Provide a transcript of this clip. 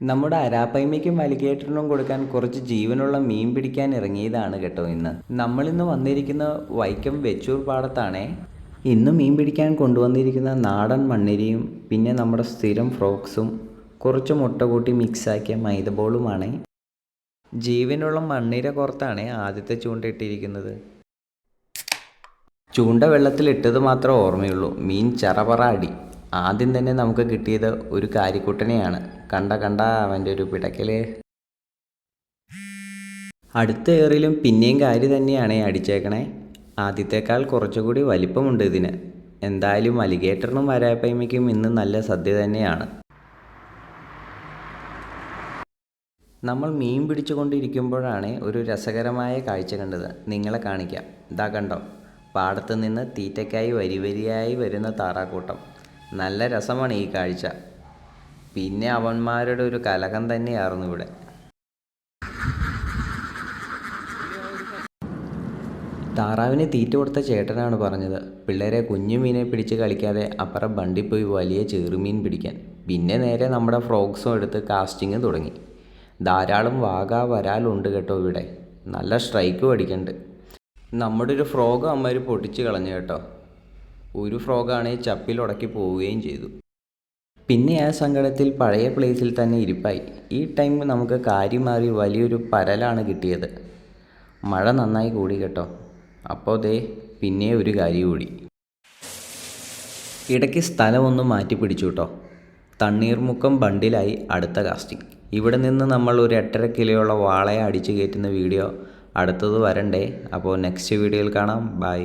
നമ്മുടെ അരാപ്പയ്മയ്ക്കും അലിഗേറ്ററിനും കൊടുക്കാൻ കുറച്ച് ജീവനുള്ള മീൻ പിടിക്കാൻ ഇറങ്ങിയതാണ് കേട്ടോ ഇന്ന്. നമ്മളിന്ന് വന്നിരിക്കുന്ന വൈക്കം വെച്ചൂർ പാടത്താണേ. ഇന്ന് മീൻ പിടിക്കാൻ കൊണ്ടുവന്നിരിക്കുന്ന നാടൻ മണ്ണിരയും പിന്നെ നമ്മുടെ സ്ഥിരം ഫ്രോക്സും കുറച്ച് മുട്ട കൂട്ടി മിക്സാക്കിയ മൈദബോളുമാണ്. ജീവനുള്ള മണ്ണിര കോർത്താണ് ആദ്യത്തെ ചൂണ്ട ഇട്ടിരിക്കുന്നത്. ചൂണ്ട വെള്ളത്തിലിട്ടത് മാത്രമേ ഓർമ്മയുള്ളൂ. മീൻ ചറപറ അടി. ആദ്യം തന്നെ നമുക്ക് കിട്ടിയത് ഒരു കാരിക്കുട്ടനെയാണ്. കണ്ട അവൻ്റെ ഒരു പിടക്കല്. അടുത്ത ഏറിലും പിന്നെയും കാരി തന്നെയാണ് അടിച്ചേക്കണേ. ആദ്യത്തേക്കാൾ കുറച്ചുകൂടി വലിപ്പമുണ്ട് ഇതിന്. എന്തായാലും അലിഗേറ്ററിനും വരാപ്പയ്മയ്ക്കും ഇന്ന് നല്ല സദ്യ തന്നെയാണ്. നമ്മൾ മീൻ പിടിച്ചുകൊണ്ടിരിക്കുമ്പോഴാണ് ഒരു രസകരമായ കാഴ്ച കണ്ടത്. നിങ്ങളെ കാണിക്കാം. ഇതാ കണ്ടോ, പാടത്ത് നിന്ന് തീറ്റയ്ക്കായി വരിയായി വരുന്ന താറാക്കൂട്ടം. നല്ല രസമാണ് ഈ കാഴ്ച. പിന്നെ അവന്മാരുടെ ഒരു കലകം തന്നെയായിരുന്നു ഇവിടെ. താറാവിന് തീറ്റ കൊടുത്ത ചേട്ടനാണ് പറഞ്ഞത്, പിള്ളേരെ കുഞ്ഞു മീനെ പിടിച്ച് കളിക്കാതെ അപ്പുറം ബണ്ടിൽ പോയി വലിയ ചെറുമീൻ പിടിക്കാൻ. പിന്നെ നേരെ നമ്മുടെ ഫ്രോക്സും എടുത്ത് കാസ്റ്റിങ് തുടങ്ങി. ധാരാളം വാഗ വരാലുണ്ട് കേട്ടോ ഇവിടെ. നല്ല സ്ട്രൈക്കും അടിക്കുന്നുണ്ട്. നമ്മുടെ ഒരു ഫ്രോഗ് അമ്മ പൊട്ടിച്ച് കളഞ്ഞു കേട്ടോ. ഒരു ഫ്രോഗാണെങ്കിൽ ചപ്പിൽ ഉടക്കി പോവുകയും ചെയ്തു. പിന്നെ ആ സങ്കടത്തിൽ പഴയ പ്ലേസിൽ തന്നെ ഇരിപ്പായി. ഈ ടൈം നമുക്ക് കാര്യം മാറി വലിയൊരു പരലാണ് കിട്ടിയത്. മഴ നന്നായി കൂടി കേട്ടോ. അപ്പോൾ ദേ പിന്നെ ഒരു കാര്യം കൂടി. ഇടയ്ക്ക് സ്ഥലമൊന്ന് മാറ്റി പിടിച്ചു കേട്ടോ. തണ്ണീർമുക്കം ബണ്ടിലായി അടുത്ത കാസ്റ്റിംഗ്. ഇവിടെ നിന്ന് നമ്മൾ ഒരു 8.5 കിലോയുള്ള വാളയെ അടിച്ചു കയറ്റുന്ന വീഡിയോ അടുത്തത് വരണ്ടേ. അപ്പോൾ നെക്സ്റ്റ് വീഡിയോയിൽ കാണാം. ബൈ.